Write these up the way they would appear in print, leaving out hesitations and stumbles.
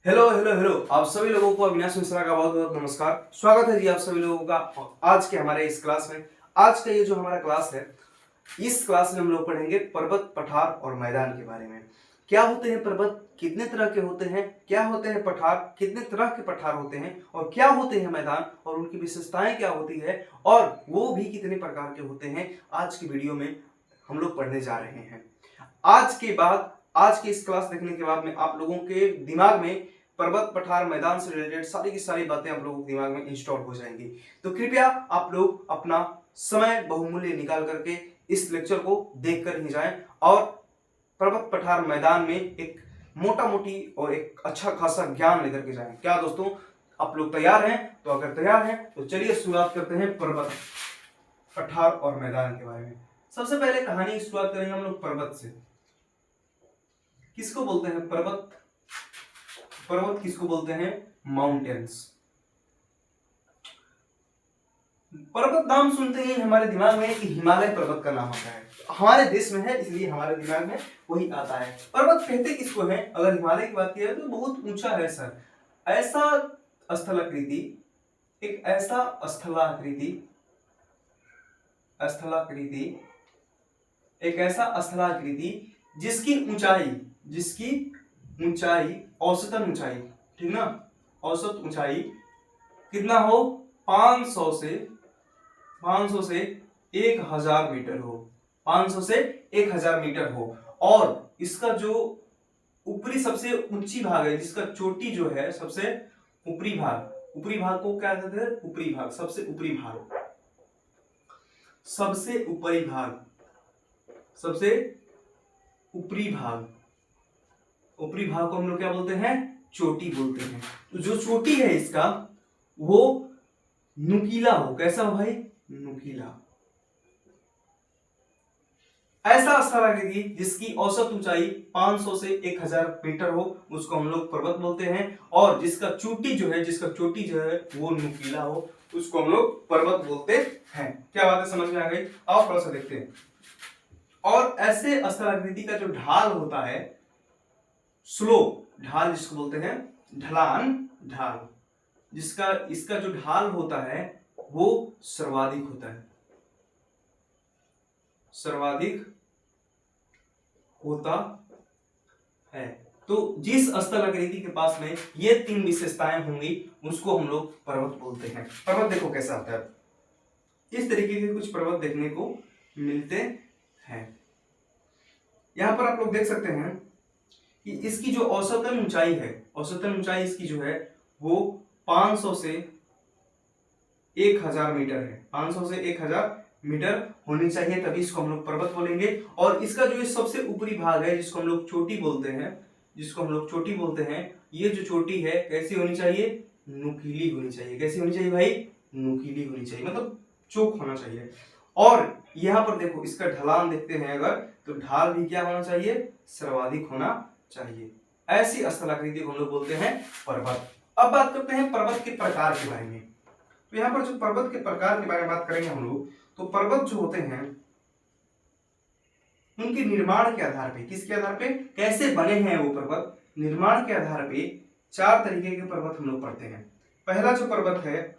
Hello hello hello, आप सभी लोगों को अविनाश मिश्रा का बहुत बहुत नमस्कार। स्वागत है जी आप सभी लोगों का आज के हमारे इस क्लास में। आज का ये जो हमारा क्लास है, इस क्लास में हम लोग पढ़ेंगे पर्वत, पठार और मैदान के बारे में। क्या होते हैं पर्वत, कितने तरह के होते हैं, क्या होते हैं पठार, कितने तरह के पठार होते हैं, और क्या होते हैं मैदान और उनकी विशेषताएं क्या होती है, और वो भी कितने प्रकार के होते हैं, आज की वीडियो में हम लोग पढ़ने जा रहे हैं। आज के इस क्लास देखने के बाद में आप लोगों के दिमाग में पर्वत, पठार, मैदान से रिलेटेड सारी की सारी बातें आप लोगों के दिमाग में इंस्टॉल हो जाएंगी। तो कृपया आप लोग अपना समय बहुमूल्य निकाल करके इस लेक्चर को देखकर ही जाएं और पर्वत, पठार, मैदान में एक मोटा मोटी और एक अच्छा खासा ज्ञान लेकर के जाएं। क्या दोस्तों, आप लोग तैयार हैं? तो अगर तैयार हैं तो चलिए शुरुआत करते हैं पर्वत, पठार और मैदान के बारे में। सबसे पहले कहानी की शुरुआत करेंगे हम लोग पर्वत से। किसको बोलते हैं पर्वत? पर्वत किसको बोलते हैं? माउंटेन्स। पर्वत नाम सुनते ही हमारे दिमाग में कि हिमालय पर्वत का नाम आता है। हमारे देश में है इसलिए हमारे दिमाग में वही आता है। पर्वत कहते किसको है? अगर हिमालय की बात की जाए तो बहुत ऊंचा है सर, ऐसा स्थलाकृति, एक ऐसा स्थलाकृति एक ऐसा स्थलाकृति जिसकी ऊंचाई औसतन ऊंचाई, ठीक ना, औसत ऊंचाई कितना हो? 500 से 1000 मीटर हो। 500 से 1000 मीटर हो। और इसका जो ऊपरी सबसे ऊंची भाग है, जिसका चोटी जो है सबसे ऊपरी भाग को क्या कहते हैं? ऊपरी भाग, सबसे ऊपरी भाग को हम लोग क्या बोलते हैं? चोटी बोलते हैं। तो जो चोटी है इसका वो नुकीला हो। कैसा हो भाई? नुकीला। ऐसा स्थलाकृति जिसकी औसत ऊंचाई 500 से 1000 मीटर हो उसको हम लोग पर्वत बोलते हैं। और जिसका चोटी जो है वो नुकीला हो उसको हम लोग पर्वत बोलते हैं। क्या बात है, समझ में आ गई? आओ थोड़ा सा देखते हैं। और ऐसे स्थलाकृति का जो ढाल होता है, स्लोप, ढाल जिसको बोलते हैं, ढाल, इसका जो ढाल होता है वो सर्वाधिक होता है। तो जिस स्थलाकृति के पास में ये 3 विशेषताएं होंगी उसको हम लोग पर्वत बोलते हैं। पर्वत देखो कैसा आता है, इस तरीके के कुछ पर्वत देखने को मिलते हैं। यहां पर आप लोग देख सकते हैं कि इसकी जो औसतन ऊंचाई इसकी जो है वो 500 से 1000 मीटर है। 500 से 1000 मीटर होनी चाहिए, तभी इसको हम लोग पर्वत बोलेंगे। और इसका जो सबसे ऊपरी भाग है जिसको हम लोग चोटी बोलते हैं, ये जो चोटी है कैसी होनी चाहिए? नुकीली होनी चाहिए। कैसी होनी चाहिए भाई? नुकीली होनी चाहिए, मतलब चौक होना चाहिए। और यहाँ पर देखो इसका ढलान देखते हैं अगर, तो ढाल भी क्या होना चाहिए? सर्वाधिक होना चाहिए। ऐसी स्थलाकृति को हम लोग बोलते हैं पर्वत। अब बात करते हैं पर्वत के प्रकार के बारे में। तो यहाँ पर जो पर्वत के प्रकार के बारे में बात करेंगे हम लोग, तो पर्वत जो होते हैं उनके निर्माण के आधार पे, किसके आधार पे, कैसे बने हैं वो पर्वत, निर्माण के आधार पे 4 तरीके के पर्वत हम लोग पढ़ते हैं। पहला जो पर्वत है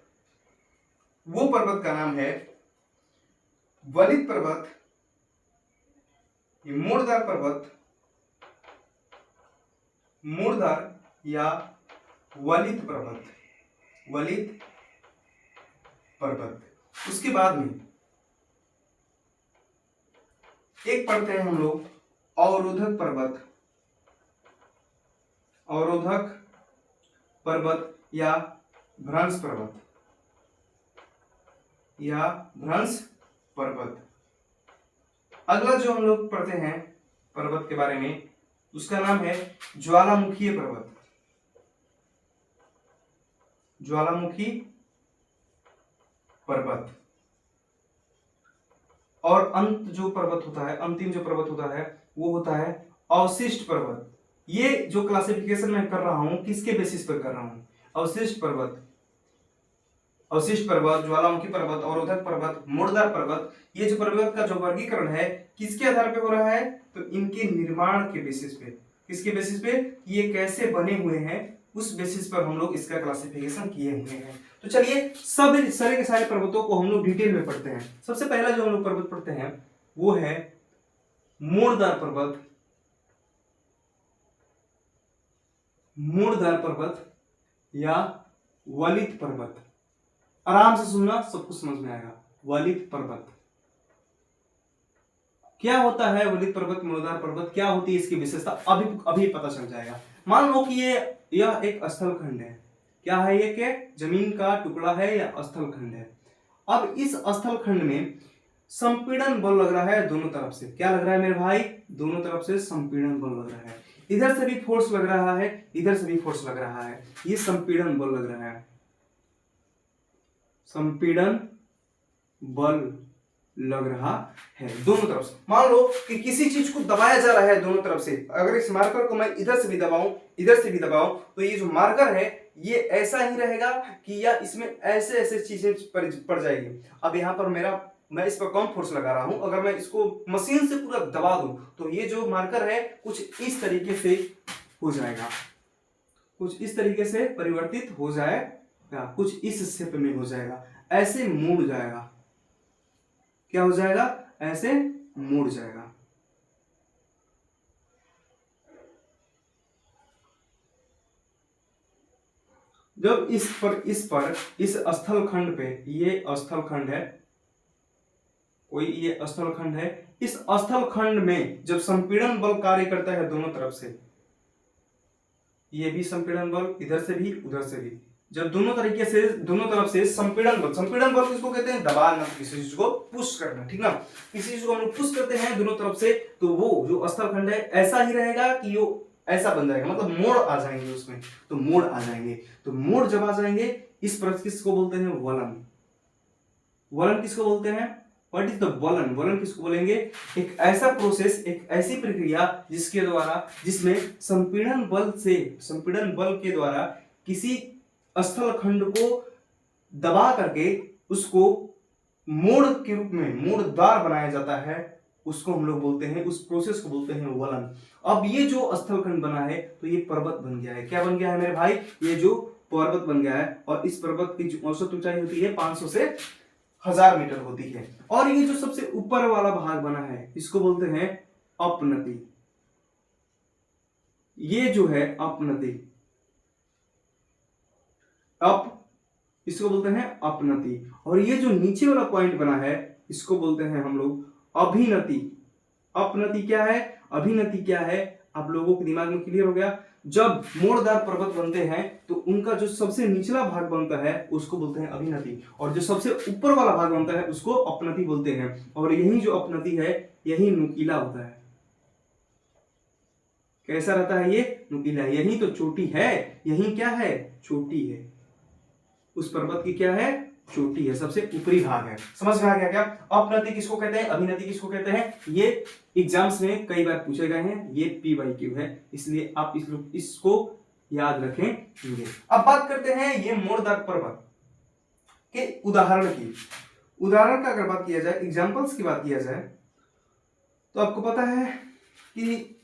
वो पर्वत का नाम है वलित पर्वत, मूर्धर या वलित पर्वत। उसके बाद में एक पढ़ते हैं हम लोग अवरोधक पर्वत या भ्रंश पर्वत। अगला जो हम लोग पढ़ते हैं पर्वत के बारे में उसका नाम है ज्वालामुखी पर्वत। और अंतिम जो पर्वत होता है वो होता है अवशिष्ट पर्वत। ये जो क्लासिफिकेशन मैं कर रहा हूं किसके बेसिस पर कर रहा हूं? अवशिष्ट पर्वत, ज्वालामुखी पर्वत, अवरोधक पर्वत, मूर्धर पर्वत। ये जो पर्वत का जो वर्गीकरण है किसके आधार पे हो रहा है? तो इनके निर्माण के बेसिस पे। किसके बेसिस पे? ये कैसे बने हुए हैं उस बेसिस पर हम लोग इसका क्लासिफिकेशन किए हुए हैं। तो चलिए सब सारे के सारे पर्वतों को हम लोग डिटेल में पढ़ते हैं। सबसे पहला जो हम लोग पर्वत पढ़ते हैं वो है मूड़दार पर्वत। मूड़दार पर्वत या वलित पर्वत। आराम से सुनना, सब कुछ समझ में आएगा। वलित पर्वत क्या होता है, वलित पर्वत, मूड़दार पर्वत क्या होती है, इसकी विशेषता अभी अभी पता चल जाएगा। मान लो कि यह एक स्थल खंड है। क्या है ये? के जमीन का टुकड़ा है या स्थल खंड है। अब इस स्थल खंड में संपीड़न बल लग रहा है दोनों तरफ से। क्या लग रहा है मेरे भाई? दोनों तरफ से संपीड़न बल लग रहा है। इधर से भी फोर्स लग रहा है, इधर से भी फोर्स लग रहा है। ये संपीड़न बल लग रहा है, संपीड़न बल लग रहा है दोनों तरफ से। मान लो कि किसी चीज को दबाया जा रहा है दोनों तरफ से। अगर इस मार्कर को मैं इधर से भी दबाऊं, इधर से भी दबाऊं, तो ये जो मार्कर है ये ऐसा ही रहेगा कि या इसमें ऐसे ऐसे चीजें पड़ जाएगी। अब यहाँ पर मैं इस पर कम फोर्स लगा रहा हूं। अगर मैं इसको मशीन से पूरा दबा दूं तो ये जो मार्कर है कुछ इस तरीके से हो जाएगा, कुछ इस तरीके से परिवर्तित हो जाएगा, कुछ इस शेप में हो जाएगा, ऐसे मुड़ जाएगा। क्या हो जाएगा? ऐसे मुड़ जाएगा। जब इस स्थल खंड पे, ये स्थल खंड है, कोई ये स्थल खंड है, इस स्थल खंड में जब संपीड़न बल कार्य करता है दोनों तरफ से, ये भी संपीड़न बल, इधर से भी उधर से भी, जब दोनों तरफ से संपीड़न बल किसको कहते हैं? दबाना, किसी चीज को पुश करना, ठीक ना। किसी चीज को हम लोग पुश करते हैं दोनों तरफ से, तो वो जो स्थल खंड है ऐसा ही रहेगा कि वो ऐसा बन जाएगा, मतलब मोड़ आ जाएंगे उसमें, तो मोड़ आ जाएंगे। तो मोड़ जब आ जाएंगे, इस पर किसको बोलते हैं? वलन। वलन किसको बोलते हैं? व्हाट इज द वलन? वलन किसको बोलेंगे? एक ऐसा प्रोसेस, एक ऐसी प्रक्रिया जिसमें संपीड़न बल के द्वारा किसी स्थल खंड को दबा करके उसको मोड़ के रूप में मोड़दार बनाया जाता है। उसको हम लोग बोलते हैं, उस प्रोसेस को बोलते हैं वलन। अब ये जो स्थल खंड बना है तो ये पर्वत बन गया है। क्या बन गया है मेरे भाई? ये जो पर्वत बन गया है। और इस पर्वत की जो औसत ऊंचाई होती है 500 से 1000 मीटर होती है। और ये जो सबसे ऊपर वाला भाग बना है इसको बोलते हैं अपनति। ये जो है अपनति, इसको बोलते हैं अपनति। और ये जो नीचे वाला पॉइंट बना है इसको बोलते हैं हम लोग अभिनति। अपनति क्या है? अभिनति क्या है? आप लोगों के दिमाग में क्लियर हो गया? जब मोड़दार पर्वत बनते हैं तो उनका जो सबसे निचला भाग बनता है उसको बोलते हैं अभिनति, और जो सबसे ऊपर वाला भाग बनता है उसको अपनति बोलते हैं। और यही जो अपनति है यही नुकीला होता है। कैसा रहता है ये? नुकीला। यही तो चोटी है, यही क्या है? चोटी है। उस पर्वत की क्या है? चोटी है, सबसे ऊपरी भाग है। समझ में आ गया क्या? अपनति किसको कहते हैं? अभिनति किसको कहते हैं? ये एग्जाम्स में कई बार पूछे गए हैं, ये PYQ है, इसलिए आप इसको याद रखेंगे। अब बात करते हैं ये मोड़दार पर्वत के उदाहरण की। उदाहरण का अगर बात किया जाए, एग्जाम्पल्स की बात किया जाए, तो आपको पता है कि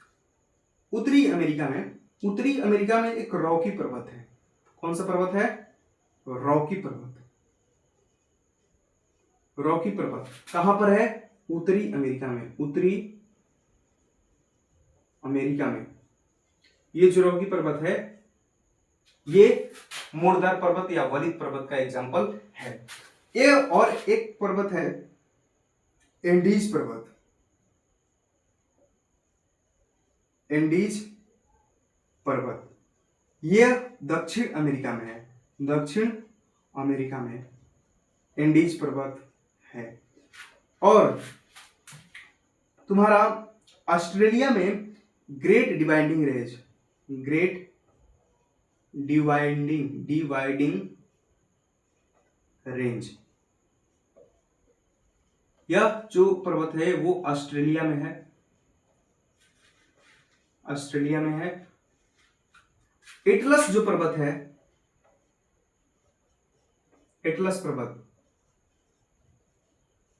उत्तरी अमेरिका में एक रॉकी पर्वत है। कौन सा पर्वत है? रॉकी पर्वत। रॉकी पर्वत कहां पर है? उत्तरी अमेरिका में। उत्तरी अमेरिका में ये जो रॉकी पर्वत है ये मोड़दार पर्वत या वलित पर्वत का एग्जांपल है। ये और एक पर्वत है एंडीज पर्वत। एंडीज पर्वत ये दक्षिण अमेरिका में है। दक्षिण अमेरिका में एंडीज पर्वत है। और तुम्हारा ऑस्ट्रेलिया में great dividing range, great dividing range, यह जो पर्वत है वो ऑस्ट्रेलिया में है। ऑस्ट्रेलिया में है। एटलस जो पर्वत है, एटलस पर्वत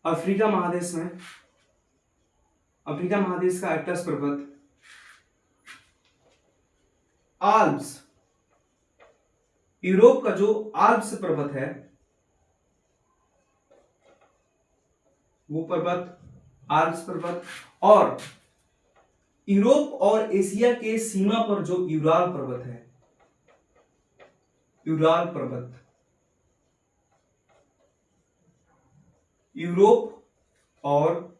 अफ्रीका महादेश में, अफ्रीका महादेश का एटलस पर्वत। आल्प्स यूरोप का जो आल्प्स पर्वत है वो पर्वत, आल्प्स पर्वत, और यूरोप और एशिया के सीमा पर जो यूराल पर्वत है, यूराल पर्वत, यूरोप और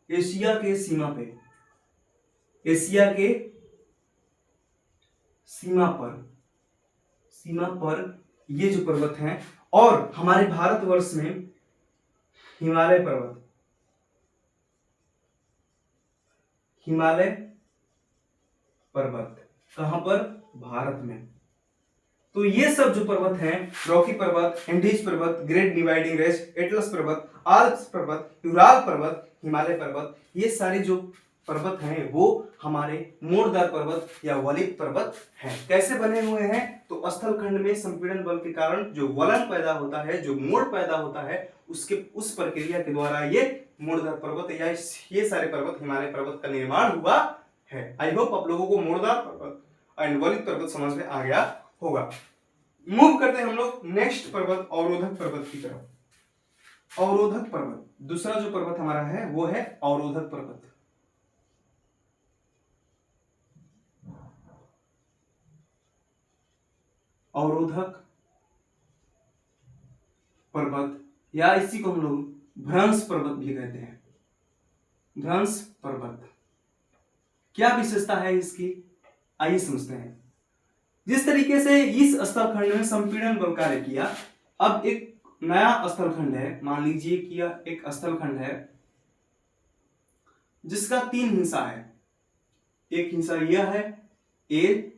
एशिया के सीमा पे, एशिया के सीमा पर ये जो पर्वत हैं, और हमारे भारतवर्ष में हिमालय पर्वत, हिमालय पर्वत कहां पर? भारत में। तो ये सब जो पर्वत हैं, रॉकी पर्वत, एंडीज पर्वत, ग्रेट डिवाइडिंग रेंज, एटलस पर्वत, आल्प्स पर्वत, यूराल पर्वत, हिमालय पर्वत, ये सारे जो पर्वत हैं वो हमारे मोड़दार पर्वत या वलित पर्वत हैं। कैसे बने हुए हैं? तो स्थल खंड में संपीड़न बल के कारण जो वलन पैदा होता है, जो मोड़ पैदा होता है, उस प्रक्रिया के द्वारा ये मोड़दार पर्वत या ये सारे पर्वत हिमालय पर्वत का निर्माण हुआ है। आई होप आप लोगों को मोड़दार पर्वत एंड वलित पर्वत समझ में आ गया होगा। मूव करते हैं हम लोग नेक्स्ट पर्वत, अवरोधक पर्वत की तरफ। अवरोधक पर्वत, दूसरा जो पर्वत हमारा है वो है अवरोधक पर्वत। अवरोधक पर्वत या इसी को हम लोग भ्रंश पर्वत भी कहते हैं। भ्रंश पर्वत क्या विशेषता है इसकी, आइए समझते हैं। जिस तरीके से इस स्थलखंड में संपीड़न बल कार्य किया, अब एक नया स्थलखंड है, मान लीजिए कि यह एक स्थलखंड है जिसका 3 हिस्सा है। एक हिस्सा यह है ए,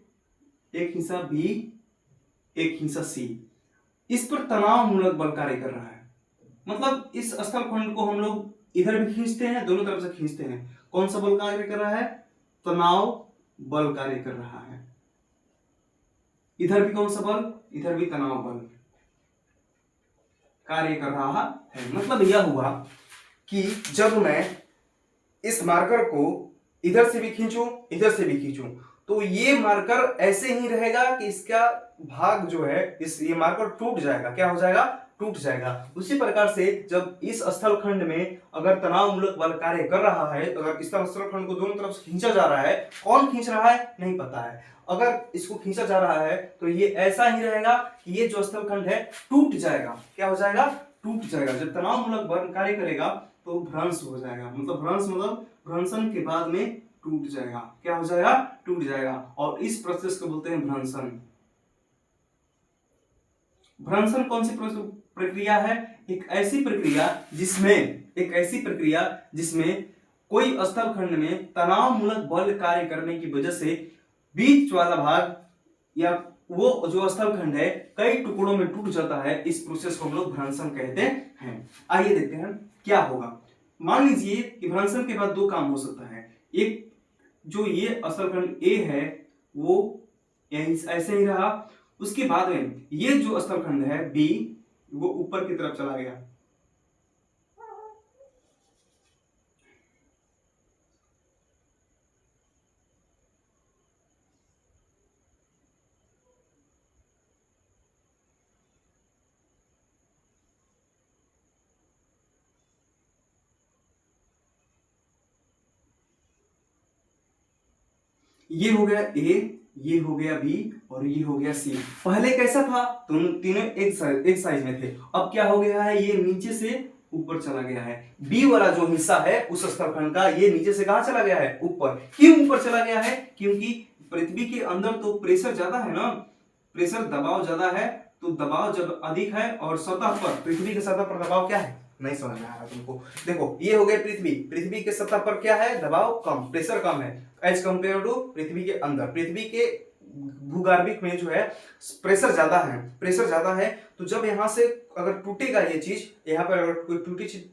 एक हिस्सा बी, एक हिस्सा सी। इस पर तनाव मूलक बल कार्य कर रहा है। मतलब इस स्थलखंड को हम लोग इधर भी खींचते हैं, दोनों तरफ से खींचते हैं। कौन सा बल कार्य कर रहा है? तनाव बल कार्य कर रहा है। इधर भी कौन सा बल? इधर भी तनाव बल कार्य कर रहा है। मतलब यह हुआ कि जब मैं इस मार्कर को इधर से भी खींचूं, इधर से भी खींचूं, तो ये मार्कर ऐसे ही रहेगा कि इसका भाग जो है, ये मार्कर टूट जाएगा। क्या हो जाएगा? टूट जाएगा। उसी प्रकार से जब इस स्थलखंड में अगर तनाव मूलक बल कार्य कर रहा है, अगर इस स्थलखंड को दोनों तरफ से खींचा जा रहा है, कौन खींच रहा है नहीं पता है। अगर इसको खींचा जा रहा है तो ये ऐसा ही रहेगा कि ये जो स्थलखंड है टूट जाएगा। क्या हो जाएगा? टूट जाएगा। जब तनाव मूलक बल कार्य करेगा तो भ्रंश हो जाएगा। मतलब भ्रंश मतलब भ्रंशन के बाद में टूट जाएगा। क्या हो जाएगा? टूट जाएगा। और इस प्रोसेस को बोलते हैं भ्रंशन। भ्रंशन कौन सी प्रक्रिया है? एक ऐसी प्रक्रिया जिसमें कोई स्थलखंड में तनाव मूलक बल कार्य करने की वजह से बीच वाला भाग या वो जो स्थलखंड है कई टुकड़ों में टूट जाता है। इस प्रोसेस को हम लोग भ्रंशन कहते हैं। आइए देखते हैं क्या होगा। मान लीजिए कि भ्रंशन के बाद 2 काम हो सकता है। एक, जो ये स्थलखंड ए है वो ऐसे ही रहा, उसके बाद में ये जो स्थलखंड है बी वो ऊपर की तरफ चला गया। ये हो गया ए, ये हो गया बी और ये हो गया सी। पहले कैसा था? तीनों एक साइज में थे। अब क्या हो गया है? ये नीचे से ऊपर चला गया है। बी वाला जो हिस्सा है उस स्थलखंड का, ये नीचे से कहां चला गया है? ऊपर। क्यों ऊपर चला गया है? क्योंकि पृथ्वी के अंदर तो प्रेशर ज्यादा है ना, प्रेशर दबाव ज्यादा है। तो दबाव जब अधिक है और सतह पर, पृथ्वी की सतह पर दबाव क्या है? नहीं समझ में आ रहा तुमको? देखो ये हो गया पृथ्वी, पृथ्वी के सतह पर क्या है? दबाव कम, प्रेशर कम है एज कंपेयर टू पृथ्वी के अंदर। पृथ्वी के भूगर्भिक में जो है प्रेशर ज्यादा है। तो जब यहाँ से अगर टूटेगा ये चीज, यहाँ पर अगर कोई टूटी चीज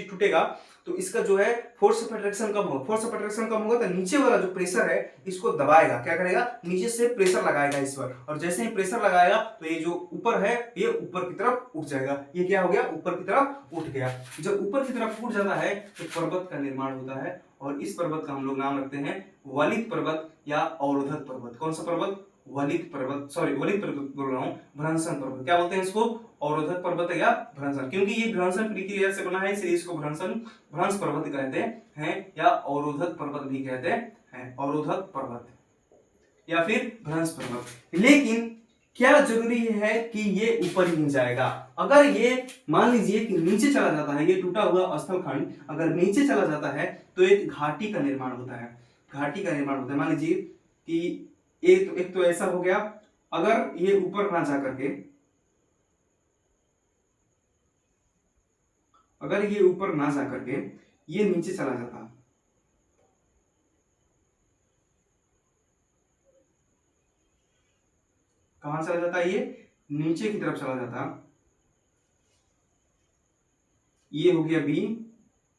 टूटेगा तो इसका जो है फोर्स ऑफ अट्रैक्शन कम होगा। फोर्स ऑफ अट्रैक्शन कम होगा तो नीचे वाला जो प्रेशर है इसको दबाएगा। क्या करेगा? नीचे से प्रेशर लगाएगा इस पर, और जैसे ही प्रेशर लगाएगा तो ये जो ऊपर है ये ऊपर की तरफ उठ जाएगा। ये क्या हो गया? ऊपर की तरफ उठ गया। जब ऊपर की तरफ उठ जाता है तो पर्वत का निर्माण होता है, और इस पर्वत का हम लोग नाम रखते हैं वलित पर्वत या अवरोधक पर्वत। कौन सा पर्वत? वलित पर्वत, सॉरी वलित पर्वत बोल रहा हूँ, भ्रंशन पर्वत। क्या बोलते हैं इसको? अवरोधक पर्वत या भ्रंशन, क्योंकि ये भ्रंशन प्रक्रिया से बना है इसलिए इसको भ्रंश पर्वत कहते हैं या अवरोधक पर्वत भी कहते हैं, अवरोधक पर्वत या फिर भ्रंश पर्वत। लेकिन क्या जरूरी है कि ये ऊपर ही नहीं जाएगा? अगर ये मान लीजिए कि नीचे चला जाता है, ये टूटा हुआ स्थल खंड अगर नीचे चला जाता है तो एक घाटी का निर्माण होता है, घाटी का निर्माण होता है। मान लीजिए कि एक तो ऐसा हो गया, अगर ये ऊपर ना जा करके, अगर ये ऊपर ना जा करके ये नीचे चला जाता, कहां चला जाता है? ये नीचे की तरफ चला जाता। ये हो गया बी,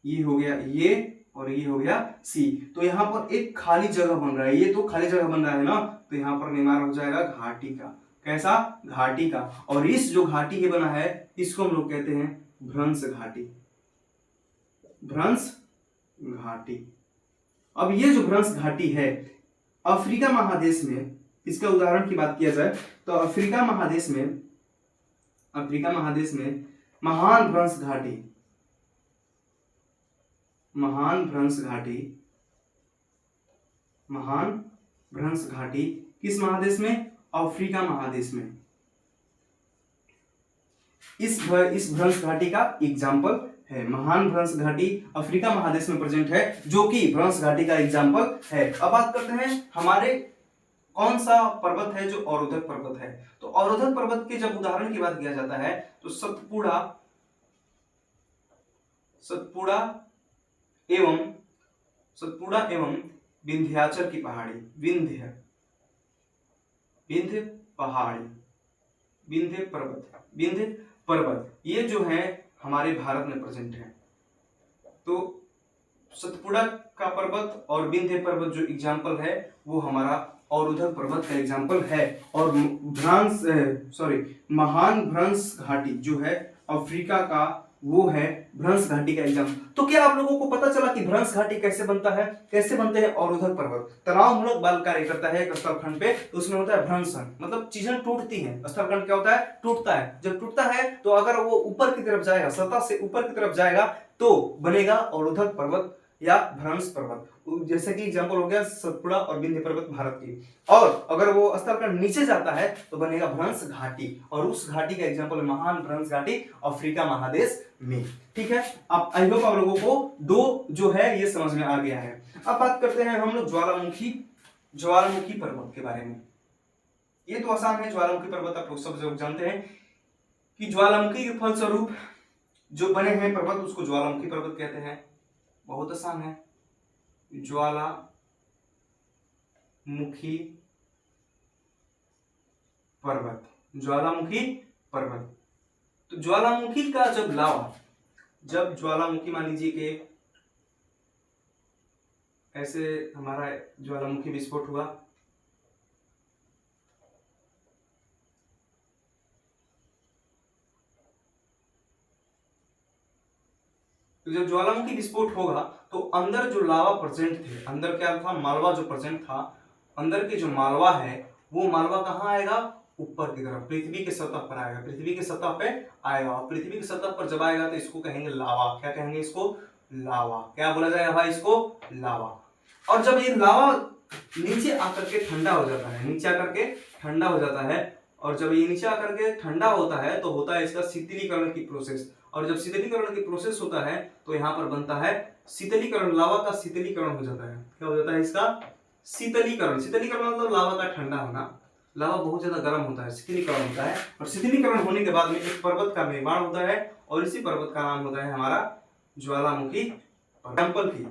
ये हो गया ए और ये हो गया सी। तो यहाँ पर एक खाली जगह बन रहा है, ये तो खाली जगह बन रहा है ना, तो यहाँ पर निर्माण हो जाएगा घाटी का। कैसा? घाटी का। और इस जो घाटी ये बना है इसको हम लोग कहते हैं भ्रंश घाटी, भ्रंश घाटी। अब ये जो भ्रंश घाटी है अफ्रीका महादेश में, इसका उदाहरण की बात किया जाए तो अफ्रीका महादेश में महान भ्रंश घाटी, महान भ्रंश घाटी किस महादेश में? अफ्रीका महादेश में। इस भ्रंश घाटी का एग्जाम्पल है, महान भ्रंश घाटी अफ्रीका महादेश में प्रेजेंट है, जो कि भ्रंश घाटी का एग्जाम्पल है। अब बात करते हैं हमारे कौन सा पर्वत है जो अवरोधक पर्वत है। तो अवरोधक पर्वत के जब उदाहरण की बात किया जाता है तो सतपुड़ा एवं विंध्याचल की पहाड़ी, विंध्य पर्वत ये जो है हमारे भारत में प्रेजेंट है। तो सतपुड़ा का पर्वत और विंध्य पर्वत जो एग्जाम्पल है वो हमारा अवरोधक पर्वत का एग्जाम्पल है। और महान भ्रंश घाटी जो है अफ्रीका का, वो है भ्रंश घाटी का एग्जाम्पल। तो क्या आप लोगों को पता चला कि भ्रंश घाटी कैसे बनता है, कैसे बनते हैं अवरोधक पर्वत? तनावमूलक बल कार्य करता है एक स्थलखंड पे, तो उसमें होता है भ्रंशन, मतलब चीजें टूटती हैं। स्थलखंड क्या होता है? टूटता है। जब टूटता है तो अगर वो ऊपर की तरफ जाएगा, सतह से ऊपर की तरफ जाएगा तो बनेगा अवरोधक पर्वत या भ्रंश पर्वत। जैसे कि एग्जांपल हो गया सतपुड़ा और विंध्य पर्वत भारत की। और अगर वो स्थलखंड नीचे जाता है तो बनेगा भ्रंश घाटी, और उस घाटी का एग्जांपल महान भ्रंश घाटी अफ्रीका महादेश में। ठीक है, अब आई होप आप लोगों को दो जो है ये समझ में आ गया है। अब बात करते हैं हम लोग ज्वालामुखी पर्वत के बारे में। ये तो आसान है, ज्वालामुखी पर्वत आप लोग सब लोग जानते हैं कि ज्वालामुखी के फलस्वरूप जो बने हैं पर्वत उसको ज्वालामुखी पर्वत कहते हैं। बहुत आसान है, ज्वालामुखी पर्वत, ज्वालामुखी पर्वत। तो ज्वालामुखी का जब ज्वालामुखी मान लीजिए कि ऐसे हमारा ज्वालामुखी विस्फोट हुआ, तो जब ज्वालामुखी विस्फोट होगा तो अंदर जो लावा प्रेजेंट थे, अंदर क्या था? मालवा जो प्रेजेंट था, अंदर के जो मालवा है वो मालवा कहाँ आएगा? ऊपर की तरफ, पृथ्वी के सतह पर आएगा, पृथ्वी के सतह पे आएगा। और पृथ्वी की सतह पर जब आएगा तो इसको कहेंगे लावा। क्या कहेंगे इसको? लावा। क्या बोला जाएगा भाई इसको? लावा। और जब ये लावा नीचे आकर के ठंडा हो जाता है, नीचे आकर के ठंडा हो जाता है, और जब ये नीचे आकर के ठंडा होता है तो होता है इसका शीतलीकरण की प्रोसेस। और जब शीतलीकरण की प्रोसेस होता है तो यहाँ पर बनता है शीतलीकरण, लावा का शीतलीकरण हो जाता है। क्या हो जाता है इसका? शीतलीकरण। शीतलीकरण मतलब लावा का ठंडा होना। लावा बहुत ज्यादा गर्म होता है, शीतलीकरण होता है, और शीतलीकरण होने के बाद में एक पर्वत का निर्माण होता है, और इसी पर्वत का नाम होता है हमारा ज्वालामुखी। एग्जाम्पल थी,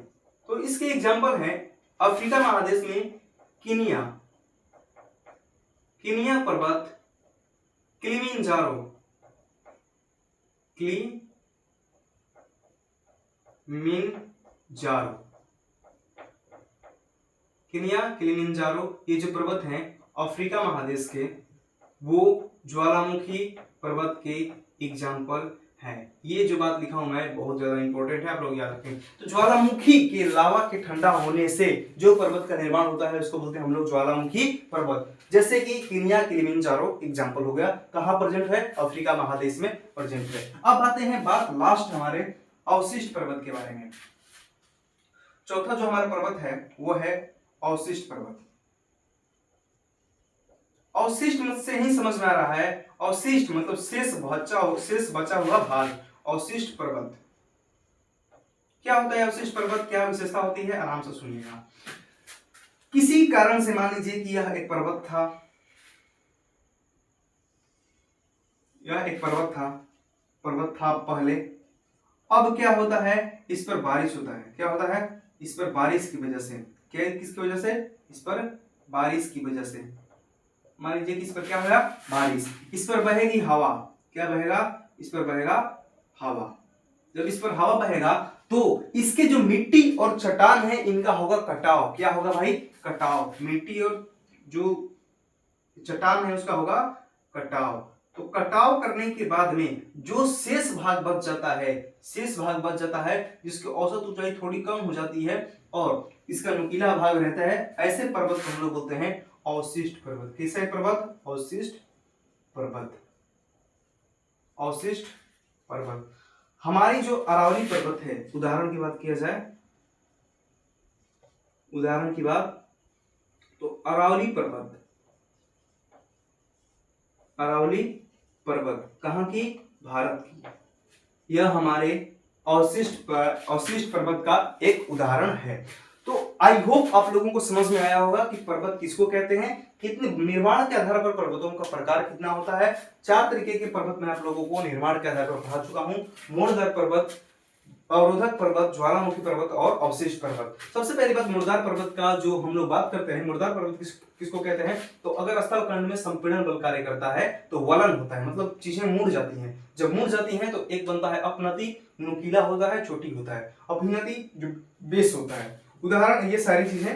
तो इसके एग्जाम्पल है अफ्रीका महादेश में कीनिया पर्वत, किलिमिंजारो, किलिमिंजारो, ये जो पर्वत हैं अफ्रीका महादेश के, वो ज्वालामुखी पर्वत के एग्जाम्पल है। ये जो बात लिखा हूं मैं बहुत ज्यादा इंपॉर्टेंट है, आप लोग याद रखें। तो ज्वालामुखी के लावा के ठंडा होने से जो पर्वत का निर्माण होता है उसको बोलते हैं हम लोग ज्वालामुखी पर्वत। जैसे कि केन्या किलिमंजारो एग्जांपल हो गया, कहां प्रेजेंट है? अफ्रीका महादेश में प्रेजेंट है। अब आते हैं बात लास्ट हमारे अवशिष्ट पर्वत के बारे में। चौथा जो हमारा पर्वत है वो है अवशिष्ट पर्वत। अवशिष्ट मत से ही समझ में आ रहा है, अवशिष्ट मतलब शेष बचा हुआ भाग, अवशिष्ट पर्वत। क्या होता है अवशिष्ट पर्वत, क्या विशेषता होती है, आराम से सुनिएगा। किसी कारण से मान लीजिए कि यह एक पर्वत था, पर्वत था पहले। अब क्या होता है, इस पर बारिश होता है। क्या होता है? इस पर बारिश की वजह से, क्या किसकी वजह से? इस पर बारिश की वजह से। मान लीजिए कि इस पर क्या होगा? बारिश। इस पर बहेगी हवा। क्या बहेगा? इस पर बहेगा हवा। जब इस पर हवा बहेगा तो इसके जो मिट्टी और चट्टान है इनका होगा कटाव। क्या होगा भाई? कटाव। मिट्टी और जो चट्टान है उसका होगा कटाव। तो कटाव करने के बाद में जो शेष भाग बच जाता है जिसकी औसत ऊंचाई थोड़ी कम हो जाती है और इसका नुकीला भाग रहता है, ऐसे पर्वत को हम लोग बोलते हैं अवशिष्ट पर्वत। कैसा है पर्वत? अवशिष्ट पर्वत। अवशिष्ट पर्वत। हमारी जो अरावली पर्वत है, उदाहरण की बात किया जाए, तो अरावली पर्वत कहां की? भारत की। यह हमारे अवशिष्ट पर्वत का एक उदाहरण है। तो आई होप आप लोगों को समझ में आया होगा कि पर्वत किसको कहते हैं, कितने निर्माण के आधार पर पर्वतों का प्रकार कितना होता है। 4 तरीके के पर्वत मैं आप लोगों को निर्माण के आधार पर पढ़ा चुका हूं। मूलधर पर्वत, अवरोधक पर्वत, ज्वालामुखी पर्वत और अवशिष्ट पर्वत। सबसे पहली बात मूलधार पर्वत का जो हम लोग बात करते हैं, मूलधार पर्वत किसको कहते हैं? तो अगर स्थल खंड में संपीड़न बल कार्य करता है तो वलन होता है, मतलब चीजें मुड़ जाती हैं। जब मुड़ जाती हैं तो एक बनता है अपनति, नुकीला होता है, चोटी होता है, अभिनति जो बेस होता है। उदाहरण ये सारी चीजें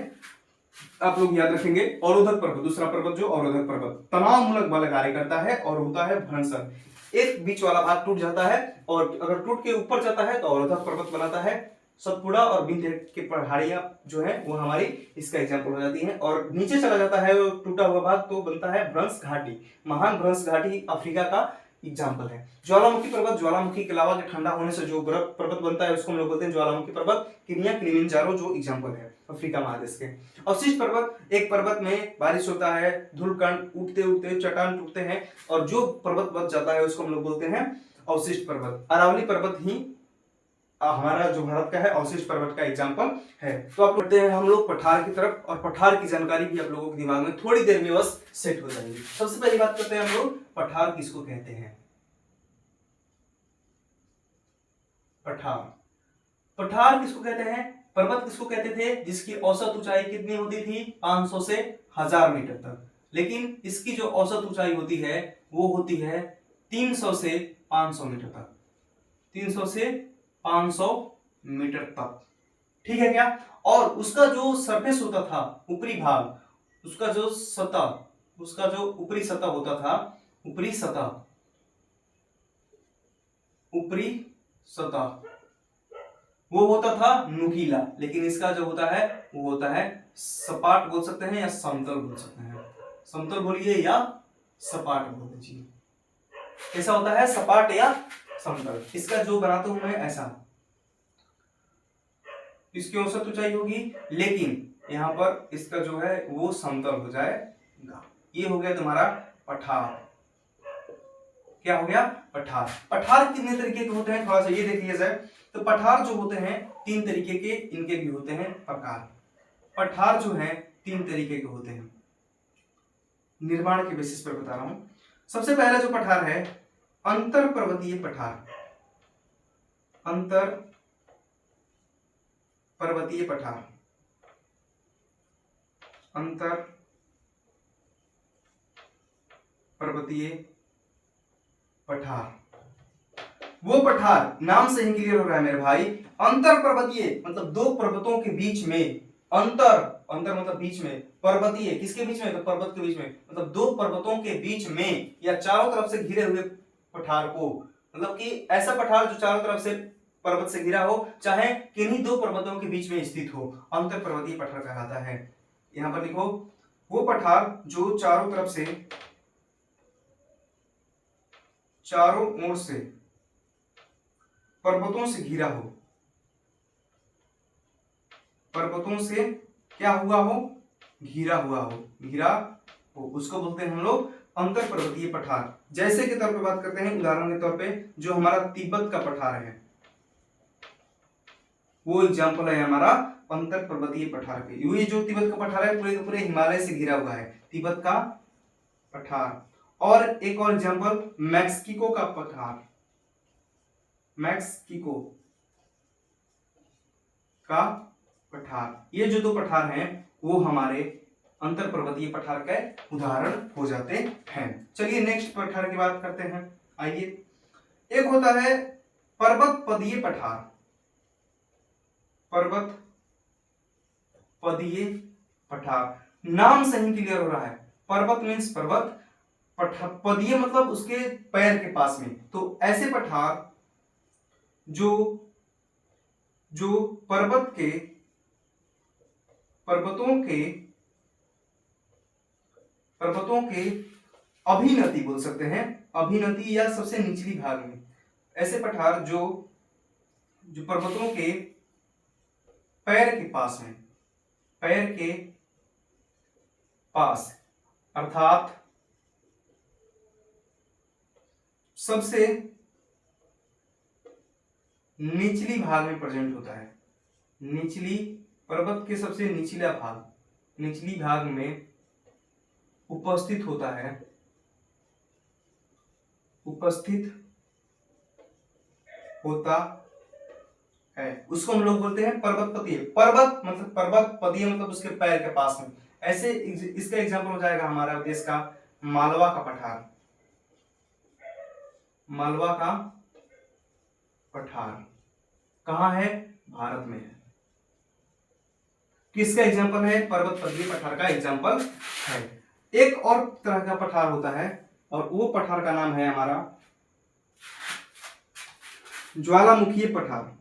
आप लोग याद रखेंगे। अवरोधक पर्वत, दूसरा पर्वत जो अवरोधक पर्वत तनाव मूलक बल कार्य करता है और होता है भ्रंशन। एक बीच वाला भाग टूट जाता है और अगर टूट के ऊपर जाता है तो अवरोधक पर्वत बनाता है। सतपुड़ा और विंध्य की पहाड़ियां जो है वो हमारी इसका एग्जांपल हो जाती हैं। और नीचे चला जाता है टूटा हुआ भाग तो बनता है भ्रंश घाटी। महान भ्रंश घाटी अफ्रीका का एग्जाम्पल है। ज्वालामुखी पर्वत, ज्वालामुखी के लावा के ठंडा होने से जो बर्फ पर्वत बनता है उसको हम लोग बोलते हैं ज्वालामुखी पर्वत। केन्या किलिमंजारो जो एग्जाम्पल है अफ्रीका महादेश के। अवशिष्ट पर्वत, एक पर्वत में बारिश होता है, धूलकण उठते उठते चट्टान टूटते हैं और जो पर्वत बच जाता है उसको हम लोग बोलते हैं अवशिष्ट पर्वत। अरावली पर्वत ही हमारा जो भारत का है अवशिष्ट पर्वत का एग्जाम्पल है। तो आप बढ़ते हैं हम लोग पठार की तरफ, और पठार की जानकारी भी आप लोगों के दिमाग में थोड़ी देर में बस सेट हो जाएगी। सबसे पहली बात करते हैं हम लोग पठार किसको कहते हैं। पठार किसको कहते हैं? पर्वत किसको कहते थे जिसकी औसत ऊंचाई कितनी होती थी? 500 से 1000 मीटर तक। लेकिन इसकी जो औसत ऊंचाई होती है वो होती है 300 से 500 मीटर तक। 300 से 500 मीटर तक, ठीक है क्या? और उसका जो सरफेस होता था, ऊपरी भाग, उसका जो ऊपरी सतह होता था, ऊपरी सतह वो होता था नुकीला। लेकिन इसका जो होता है वो होता है सपाट बोल सकते हैं या समतल बोल सकते हैं। समतल बोलिए या सपाट बोल दीजिए। कैसा होता है? सपाट या समतल। इसका जो बनाता हूं मैं ऐसा, इसकी औसत ऊंचाई होगी लेकिन यहां पर इसका जो है वो समतल हो जाएगा। ये हो गया तुम्हारा पठार। क्या हो गया? पठार। पठार कितने तरीके के होते हैं थोड़ा सा ये देख लिया जाए। तो पठार जो होते हैं 3 तरीके के, इनके भी होते हैं प्रकार। पठार जो है 3 तरीके के होते हैं, निर्माण के बेसिस पर बता रहा हूं। सबसे पहला जो पठार है अंतर पर्वतीय पठार। अंतर पर्वतीय पठार, अंतर पर्वतीय पठार। वो पठार नाम से ही क्लियर हो रहा है मेरे भाई। अंतर पर्वतीय मतलब दो पर्वतों के बीच में, अंतर मतलब बीच में, पर्वतीय किसके बीच में? तो पर्वत के बीच में, मतलब दो पर्वतों के बीच में या चारों तरफ से घिरे हुए पठार को मतलब कि ऐसा पठार जो चारों तरफ से पर्वत से घिरा हो, चाहे किन्हीं दो पर्वतों के बीच में स्थित हो, अंतर पर्वतीय पठार कहलाता है। यहां पर लिखो, वो पठार जो चारों तरफ से, चारों ओर से पर्वतों से घिरा हो, पर्वतों से क्या हुआ हो, घिरा हुआ हो, घिरा हो, उसको बोलते हैं हम लोग अंतर पर्वतीय पठार। जैसे के तौर पे बात करते हैं, उदाहरण के तौर पे जो हमारा तिब्बत का पठार है, वो एग्जाम्पल है हमारा अंतर पर्वतीय पठार के। ये जो तिब्बत का पठार है पूरे के पूरे हिमालय से घिरा हुआ है, तिब्बत का पठार। और एक और एग्जाम्पल मैक्सिको का पठार, मैक्सिको का पठार। ये जो दो पठार हैं वो हमारे अंतर पर्वतीय पठार का उदाहरण हो जाते हैं। चलिए नेक्स्ट पठार की बात करते हैं। आइए, एक होता है पर्वत पदीय पठार, पर्वत पदीय पठार। नाम से ही क्लियर हो रहा है, पर्वत मीन्स पर्वत, पदीय मतलब उसके पैर के पास में। तो ऐसे पठार जो जो पर्वतों के अभिनति बोल सकते हैं, अभिनति या सबसे निचली भाग में। ऐसे पठार जो पर्वतों के पैर के पास में, पैर के पास अर्थात सबसे निचली भाग में प्रेजेंट होता है, निचली, पर्वत के सबसे निचला भाग, निचली भाग में उपस्थित होता है, उपस्थित होता है, उसको हम लोग बोलते हैं पर्वत पदीय। पर्वत मतलब पर्वत, पदीय मतलब उसके पैर के पास में। ऐसे इसका एग्जांपल हो जाएगा हमारा देश का मालवा का पठार, मालवा का पठार कहां है, भारत में है। किसका एग्जांपल है, पर्वत पदीय पठार का एग्जांपल है। एक और तरह का पठार होता है और वो पठार का नाम है हमारा ज्वालामुखी पठार।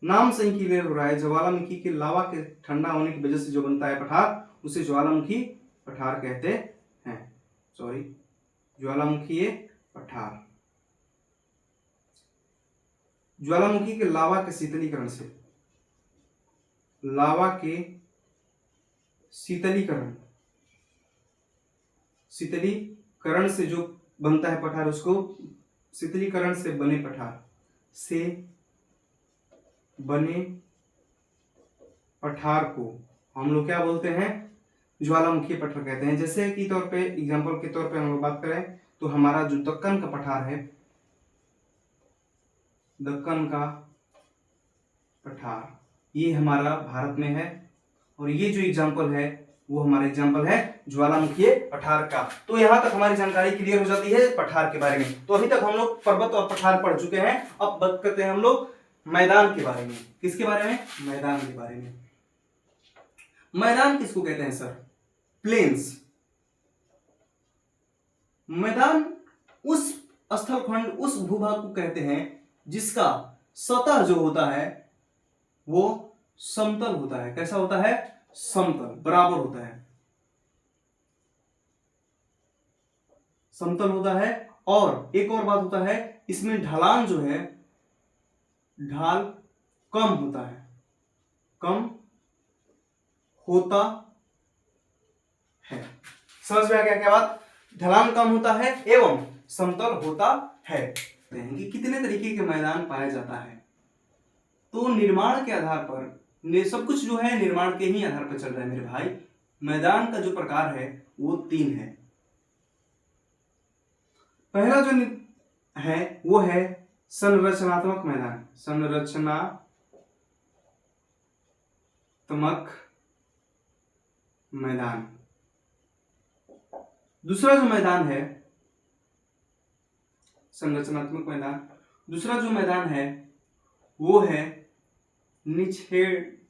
नाम से ही क्लियर हो रहा है, ज्वालामुखी के लावा के ठंडा होने की वजह से जो बनता है पठार, उसे ज्वालामुखी पठार कहते हैं। सॉरी, ज्वालामुखी पठार। ज्वालामुखी के लावा के शीतलीकरण से, लावा के शीतलीकरण, शीतलीकरण से जो बनता है पठार, उसको शीतलीकरण से बने पठार, से बने पठार को हम लोग क्या बोलते हैं, ज्वालामुखी पठार कहते हैं। जैसे कि तौर पे एग्जांपल के तौर पे हम लोग बात करें तो हमारा जो दक्कन का पठार है, दक्कन का पठार, ये हमारा भारत में है। और ये जो एग्जांपल है वो हमारा एग्जांपल है ज्वालामुखी पठार का। तो यहां तक हमारी जानकारी क्लियर हो जाती है पठार के बारे में। तो अभी तक हम लोग पर्वत और पठार पढ़ चुके हैं। अब बात करते हैं हम लोग मैदान के बारे में। किसके बारे में, मैदान के बारे में। मैदान किसको कहते हैं सर, प्लेन्स। मैदान उस स्थलखंड, उस भूभाग को कहते हैं जिसका सतह जो होता है वो समतल होता है। कैसा होता है, समतल, बराबर होता है, समतल होता है। और एक और बात होता है, इसमें ढलान जो है, ढाल कम होता है, कम होता है। समझ में आ गया क्या बात, ढलान कम होता है एवं समतल होता है। कि कितने तरीके के मैदान पाया जाता है, तो निर्माण के आधार पर, सब कुछ जो है निर्माण के ही आधार पर चल रहा है मेरे भाई। मैदान का जो प्रकार है वो 3 है। पहला जो है वो है संरचनात्मक मैदान, संरचनात्मक मैदान। दूसरा जो मैदान है संरचनात्मक मैदान, दूसरा जो मैदान है वो है निक्षेपणात्मक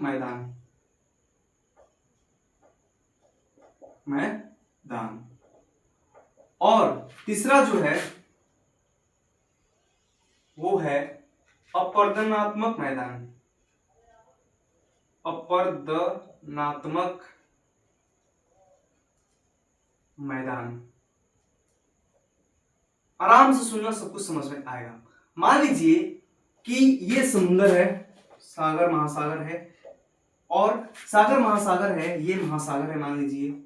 मैदान। मैदान। और तीसरा जो है वो है अपर्दनात्मक मैदान। अपर्दनात्मक मैदान। आराम से सुनना, सब कुछ समझ में आएगा। मान लीजिए कि ये समुद्र है, सागर महासागर है, और सागर महासागर है, ये महासागर है मान लीजिए।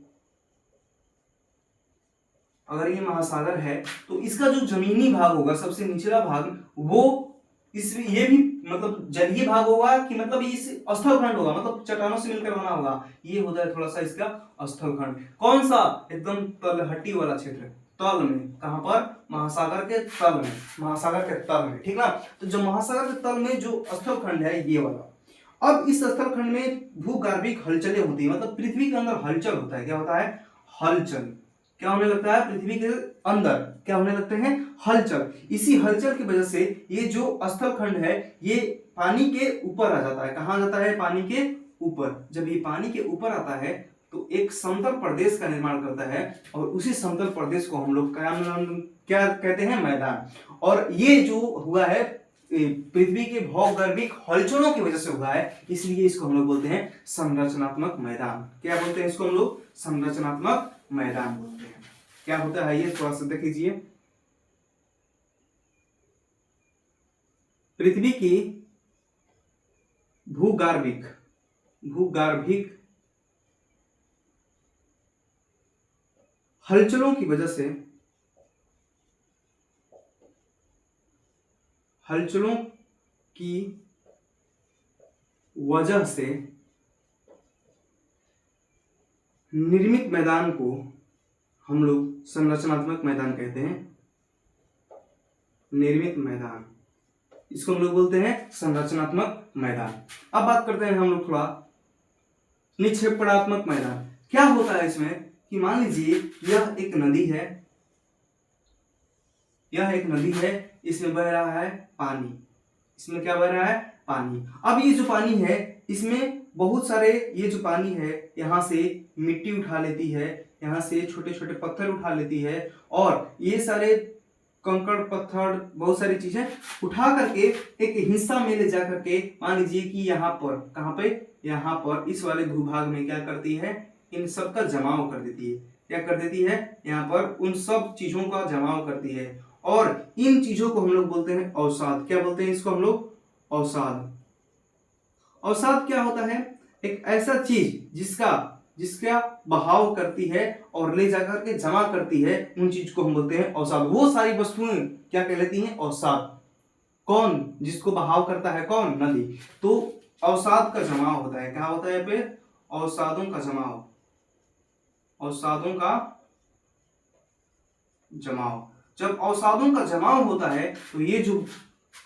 अगर ये महासागर है तो इसका जो जमीनी भाग होगा, सबसे निचला भाग, वो इसमें ये भी मतलब जलीय भाग होगा कि मतलब इस स्थलखंड होगा, मतलब चट्टानों से मिलकर बना होगा। ये होता है थोड़ा सा इसका स्थलखंड। कौन सा? एकदम तलहटी वाला क्षेत्र, तल में। कहां पर? महासागर के तल में, महासागर के तल में, ठीक ना। तो जो महासागर के तल में जो स्थलखंड है ये वाला। अब इस स्थलखंड में भूगर्भिक हलचलें होती है, मतलब पृथ्वी के अंदर हलचल होता है। क्या होता है? हलचल। क्या होने लगता है? पृथ्वी के अंदर क्या होने लगते हैं? हलचल। इसी हलचल की वजह से ये जो स्थलखंड है ये पानी के ऊपर आ जाता है। कहां जाता है? पानी के ऊपर। जब ये पानी के ऊपर आता है तो एक समतल प्रदेश का निर्माण करता है, और उसी समतल प्रदेश को हम लोग क्या कहते हैं? मैदान। और ये जो हुआ है पृथ्वी के भौगोलिक हलचलों की वजह से हुआ है, इसलिए इसको हम लोग बोलते हैं संरचनात्मक मैदान। क्या बोलते हैं इसको हम लोग? संरचनात्मक मैदान बोलते हैं। क्या होता है ये थोड़ा सा देख लीजिए। पृथ्वी की भूगर्भिक हलचलों की वजह से, हलचलों की वजह से निर्मित मैदान को हम लोग संरचनात्मक मैदान कहते हैं। निर्मित मैदान, इसको हम लोग बोलते हैं संरचनात्मक मैदान। अब बात करते हैं हम लोग थोड़ा निक्षेपणात्मक मैदान। क्या होता है इसमें कि मान लीजिए यह एक नदी है, यह एक नदी है, इसमें बह रहा है पानी। इसमें क्या बह रहा है? पानी। अब ये जो पानी है इसमें बहुत सारे, ये जो पानी है यहाँ से मिट्टी उठा लेती है, यहाँ से छोटे छोटे पत्थर उठा लेती है, और ये सारे कंकड़ पत्थर बहुत सारी चीजें उठा करके एक हिस्सा में ले जा करके, मान लीजिए कि यहाँ पर, कहाँ पे? यहाँ पर इस वाले भूभाग में क्या करती है? इन सब का जमाव कर देती है। क्या कर देती है? यहाँ पर उन सब चीजों का जमाव करती है, और इन चीजों को हम लोग बोलते हैं अवसाद। क्या बोलते हैं इसको हम लोग? अवसाद। अवसाद क्या होता है? एक ऐसा चीज जिसका बहाव करती है और ले जाकर के जमा करती है, उन चीज को हम बोलते हैं अवसाद। वो सारी वस्तुएं क्या कहलाती हैं? अवसाद। कौन? जिसको बहाव करता है कौन? नदी। तो अवसाद का जमाव होता है। क्या होता है? पे अवसादों का जमाव, अवसादों का जमाव। जब अवसादों का जमाव होता है तो ये जो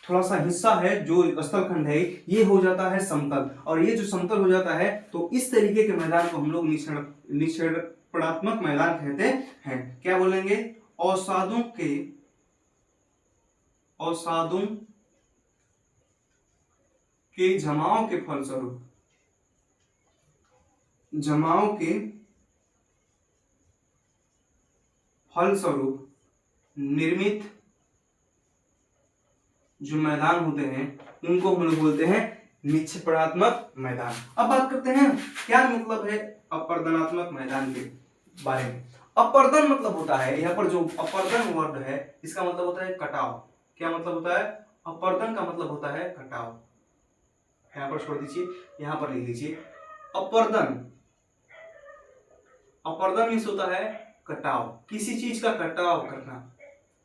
थोड़ा सा हिस्सा है, जो स्थलखंड है, ये हो जाता है समतल, और ये जो समतल हो जाता है तो इस तरीके के मैदान को हम लोग निक्षेपणात्मक मैदान कहते हैं। क्या बोलेंगे? अवसादों के जमाव के फलस्वरूप, निर्मित जो मैदान होते हैं उनको हम लोग बोलते हैं निक्षेपणात्मक मैदान। अब बात करते हैं क्या मतलब है अपर्दनात्मक मैदान के बारे में। अपर्दन मतलब होता है, यहाँ पर जो अपर्दन वर्ड है इसका मतलब होता है कटाव। क्या मतलब होता है? अपर्दन का मतलब होता है कटाव। यहाँ पर छोड़ दीजिए, यहाँ पर लिख लीजिए अपर्दन। अपर्दन मीन्स होता है कटाव, किसी चीज का कटाव करना।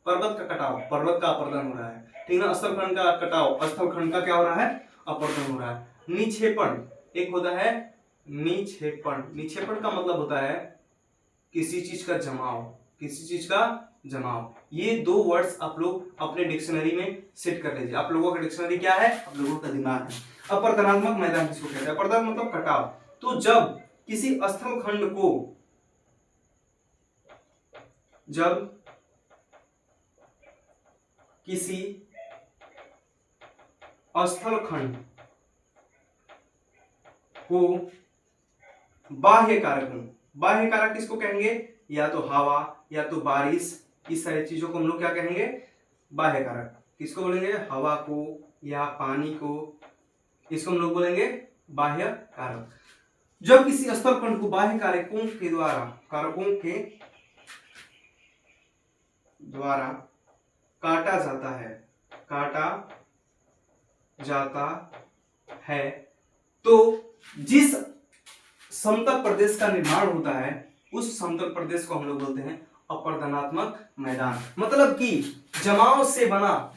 पर्वत का कटाव, पर्वत का अपर्दन हो रहा है, ठीक ना। स्थलखंड का कटाव, स्थलखंड का क्या हो रहा है? अपर्दन हो रहा है। निक्षेपण एक होता है निक्षेपण। निक्षेपण का मतलब होता है किसी चीज का जमाव, किसी चीज का जमाव। ये दो वर्ड्स आप लोग अपने डिक्शनरी में सेट कर लीजिए। आप लोगों का डिक्शनरी क्या है? आप लोगों का दिमाग है। अपर्दनात्मक मैदान किसको कहते हैं? अपर्दन मतलब कटाव। तो जब किसी स्थलखंड को, जब किसी स्थलखंड को बाह्य कारकों, बाह्य कारक किसको कहेंगे? या तो हवा, या तो बारिश, इस सारी चीजों को हम लोग क्या कहेंगे? बाह्य कारक। किसको बोलेंगे? हवा को या पानी को, इसको हम लोग बोलेंगे बाह्य कारक। जब किसी स्थलखंड को बाह्य कारकों के द्वारा काटा जाता है तो जिस समतल प्रदेश का निर्माण होता है उस समतल प्रदेश को हम लोग बोलते हैं अपर्दनात्मक मैदान। मतलब कि जमाव से बना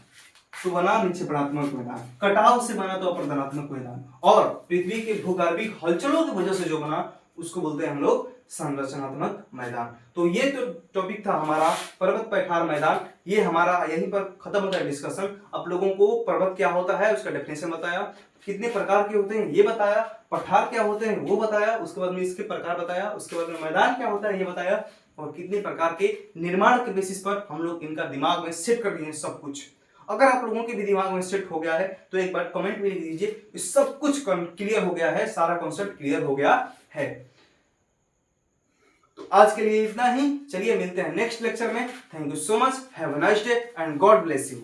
तो बना निक्षेपणात्मक मैदान, कटाव से बना तो अपर्दनात्मक मैदान, और पृथ्वी के भूगर्भिक हलचलों की वजह से जो बना उसको बोलते हैं हम लोग संरचनात्मक मैदान। तो ये तो टॉपिक था हमारा पर्वत पठार मैदान। ये हमारा यहीं पर खत्म होता है डिस्कशन। आप लोगों को पर्वत क्या होता है उसका डेफिनेशन बताया, कितने प्रकार के होते हैं ये बताया, पठार क्या होते हैं वो बताया, उसके बाद में इसके प्रकार बताया, उसके बाद में मैदान क्या होता है ये बताया, और कितने प्रकार के निर्माण के बेसिस पर हम लोग इनका दिमाग में सेट कर दिए सब कुछ। अगर आप लोगों के भी दिमाग में सेट हो गया है तो एक बार कमेंट में लिख दीजिए सब कुछ क्लियर हो गया है, सारा कॉन्सेप्ट क्लियर हो गया है। तो आज के लिए इतना ही, चलिए मिलते हैं नेक्स्ट लेक्चर में। Thank you so much, have a nice day and God bless you.